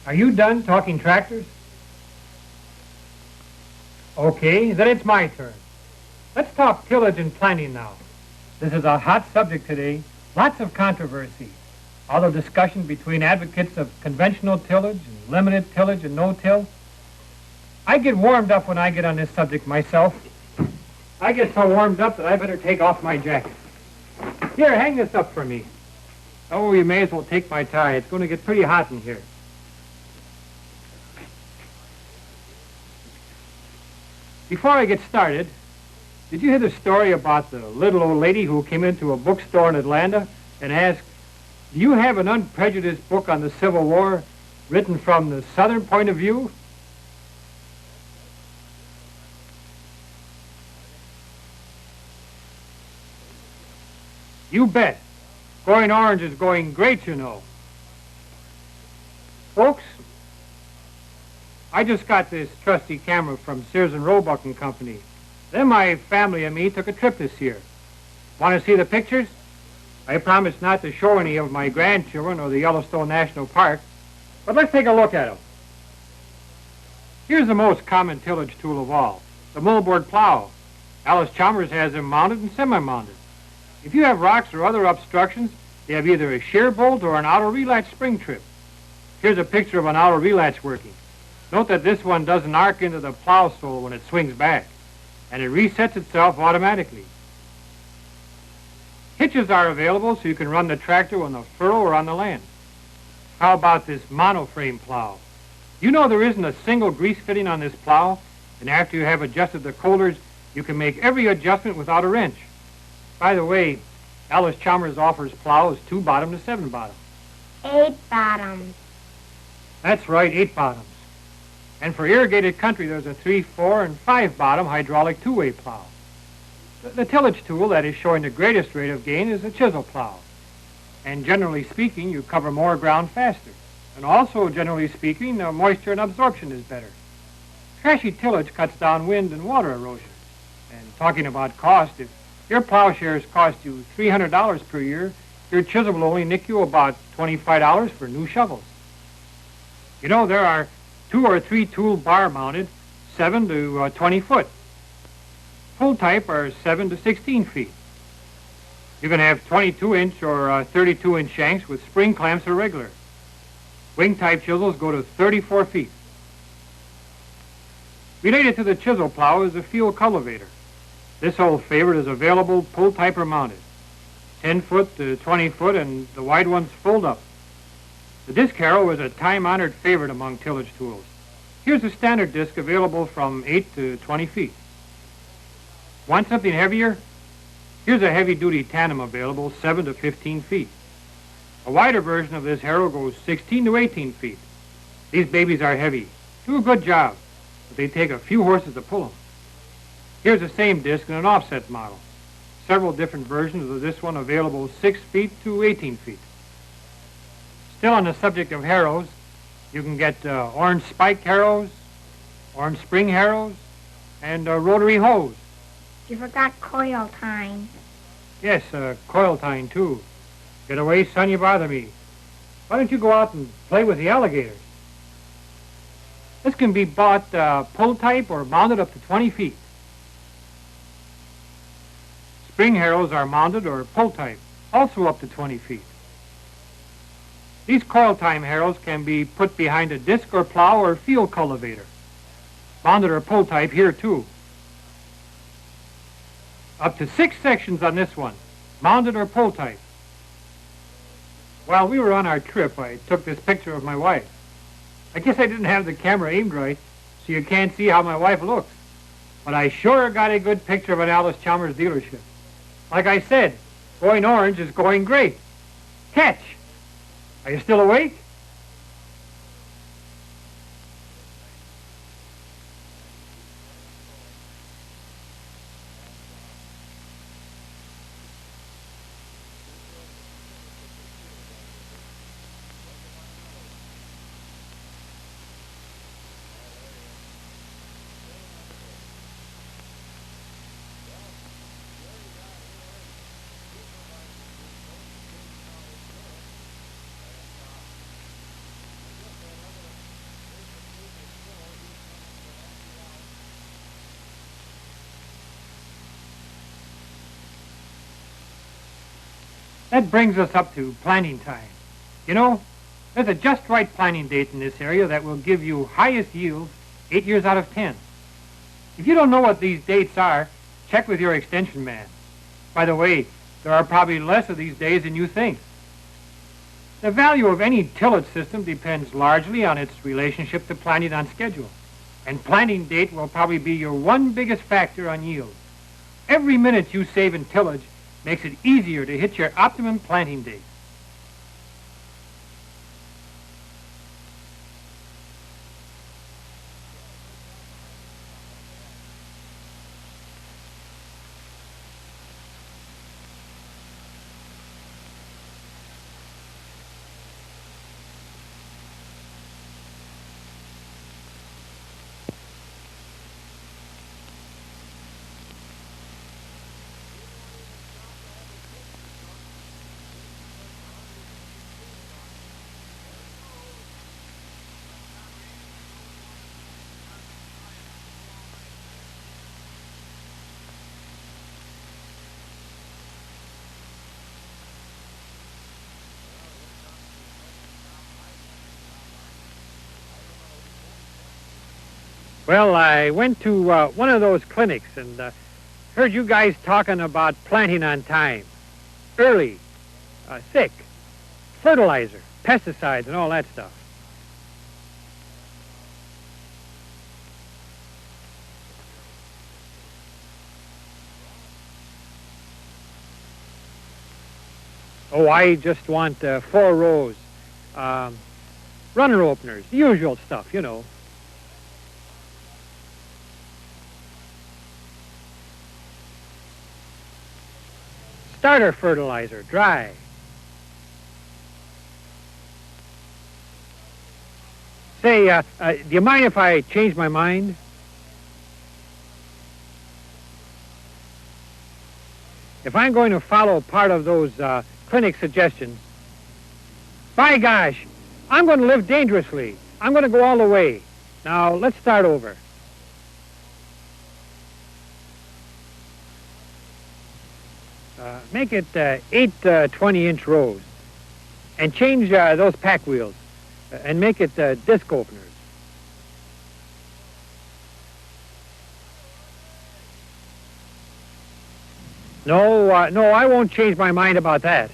Are you done talking tractors? Okay, then it's my turn. Let's talk tillage and planting now. This is a hot subject today. Lots of controversy. All the discussion between advocates of conventional tillage and limited tillage and no-till. I get warmed up when I get on this subject myself. I get so warmed up that I better take off my jacket. Here, hang this up for me. Oh, you may as well take my tie. It's going to get pretty hot in here. Before I get started, did you hear the story about the little old lady who came into a bookstore in Atlanta and asked, "Do you have an unprejudiced book on the Civil War written from the Southern point of view?" You bet. Going orange is going great, you know. Folks, I just got this trusty camera from Sears and Roebuck and Company. Then my family and me took a trip this year. Want to see the pictures? I promise not to show any of my grandchildren or the Yellowstone National Park, but let's take a look at them. Here's the most common tillage tool of all, the moldboard plow. Allis-Chalmers has them mounted and semi-mounted. If you have rocks or other obstructions, they have either a shear bolt or an auto relatch spring trip. Here's a picture of an auto relatch working. Note that this one doesn't arc into the plow sole when it swings back, and it resets itself automatically. Hitches are available so you can run the tractor on the furrow or on the land. How about this monoframe plow? You know there isn't a single grease fitting on this plow, and after you have adjusted the coulters, you can make every adjustment without a wrench. By the way, Allis-Chalmers offers plows 2-bottom to 7-bottom. 8 bottoms. That's right, 8 bottoms. And for irrigated country, there's a 3, 4, and 5-bottom hydraulic 2-way plow. The tillage tool that is showing the greatest rate of gain is the chisel plow. And generally speaking, you cover more ground faster. And also, generally speaking, moisture and absorption is better. Trashy tillage cuts down wind and water erosion. And talking about cost, if your plowshares cost you $300 per year, your chisel will only nick you about $25 for new shovels. You know, there are 2 or 3 tool bar mounted, 7 to 20 foot. Full type are 7 to 16 feet. You can have 22-inch or 32-inch shanks with spring clamps or regular. Wing type chisels go to 34 feet. Related to the chisel plow is the field cultivator. This old favorite is available pull type or mounted. 10 foot to 20 foot, and the wide ones fold up. The disc harrow is a time-honored favorite among tillage tools. Here's a standard disc available from 8 to 20 feet. Want something heavier? Here's a heavy-duty tandem available, 7 to 15 feet. A wider version of this harrow goes 16 to 18 feet. These babies are heavy, do a good job, but they take a few horses to pull them. Here's the same disc in an offset model. Several different versions of this one available 6 feet to 18 feet. Still on the subject of harrows, you can get orange spike harrows, orange spring harrows, and rotary hoes. You forgot coil tying. Yes, coil tying too. Get away, son, you bother me. Why don't you go out and play with the alligators? This can be bought pull type or mounted up to 20 feet. Spring harrows are mounted or pull type, also up to 20 feet. These coil time harrows can be put behind a disc or plow or field cultivator. Mounted or pull type here too. Up to 6 sections on this one, mounted or pull type. While we were on our trip, I took this picture of my wife. I guess I didn't have the camera aimed right, so you can't see how my wife looks. But I sure got a good picture of an Allis-Chalmers dealership. Like I said, going orange is going great. Catch! Are you still awake? That brings us up to planting time. You know, there's a just right planting date in this area that will give you highest yields 8 years out of 10. If you don't know what these dates are, check with your extension man. By the way, there are probably less of these days than you think. The value of any tillage system depends largely on its relationship to planting on schedule. And planting date will probably be your one biggest factor on yield. Every minute you save in tillage makes it easier to hit your optimum planting date. Well, I went to one of those clinics and heard you guys talking about planting on time. early, thick, fertilizer, pesticides, and all that stuff. Oh, I just want 4 rows. Runner openers, the usual stuff, you know. Starter fertilizer, dry. Say, do you mind if I change my mind? If I'm going to follow part of those clinic suggestions, by gosh, I'm going to live dangerously. I'm going to go all the way. Now, let's start over. Make it 8 20-inch rows. And change those pack wheels. And make it disc openers. No, I won't change my mind about that.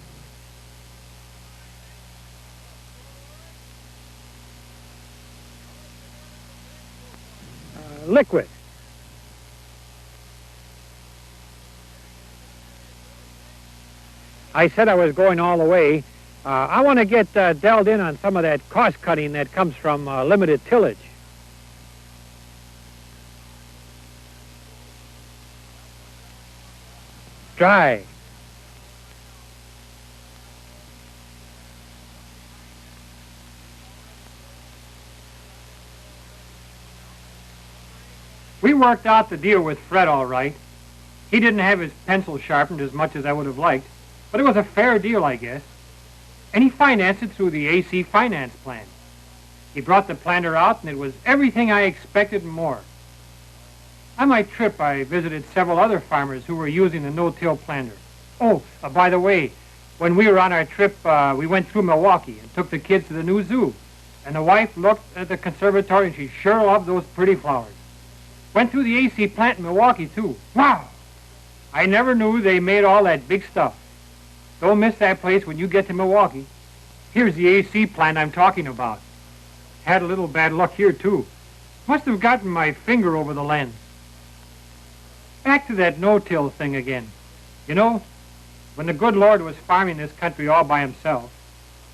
Liquid. I said I was going all the way. I want to get delved in on some of that cost cutting that comes from limited tillage. Dry. We worked out the deal with Fred all right. He didn't have his pencil sharpened as much as I would have liked, but it was a fair deal, I guess. And he financed it through the AC finance plan. He brought the planter out, and it was everything I expected and more. On my trip, I visited several other farmers who were using the no-till planter. Oh, by the way, when we were on our trip, we went through Milwaukee and took the kids to the new zoo. And the wife looked at the conservatory, and she sure loved those pretty flowers. Went through the AC plant in Milwaukee, too. Wow! I never knew they made all that big stuff. Don't miss that place when you get to Milwaukee. Here's the AC plant I'm talking about. Had a little bad luck here, too. Must have gotten my finger over the lens. Back to that no-till thing again. You know, when the good Lord was farming this country all by himself,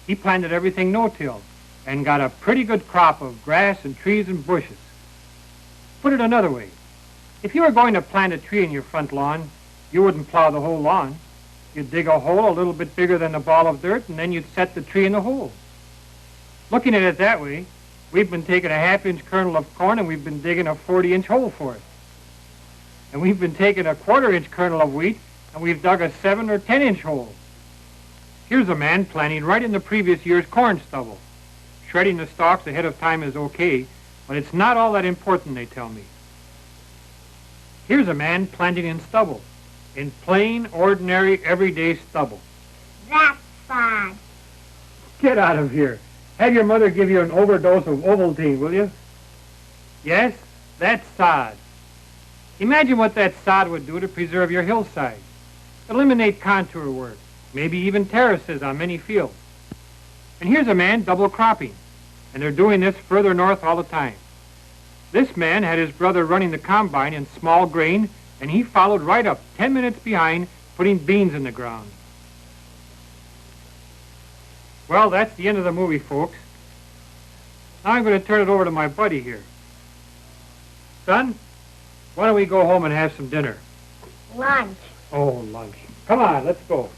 he planted everything no-till and got a pretty good crop of grass and trees and bushes. Put it another way, if you were going to plant a tree in your front lawn, you wouldn't plow the whole lawn. You'd dig a hole a little bit bigger than a ball of dirt, and then you'd set the tree in the hole. Looking at it that way, we've been taking a half-inch kernel of corn and we've been digging a 40-inch hole for it. And we've been taking a quarter-inch kernel of wheat and we've dug a 7 or 10-inch hole. Here's a man planting right in the previous year's corn stubble. Shredding the stalks ahead of time is okay, but it's not all that important, they tell me. Here's a man planting in stubble. In plain, ordinary, everyday stubble. That's fine. Get out of here. Have your mother give you an overdose of Ovaltine, will you? Yes, that's sod. Imagine what that sod would do to preserve your hillside. Eliminate contour work, maybe even terraces on many fields. And here's a man double cropping, and they're doing this further north all the time. This man had his brother running the combine in small grain, and he followed right up, 10 minutes behind, putting beans in the ground. Well, that's the end of the movie, folks. Now I'm going to turn it over to my buddy here. Son, why don't we go home and have some dinner? Lunch. Oh, lunch. Come on, let's go.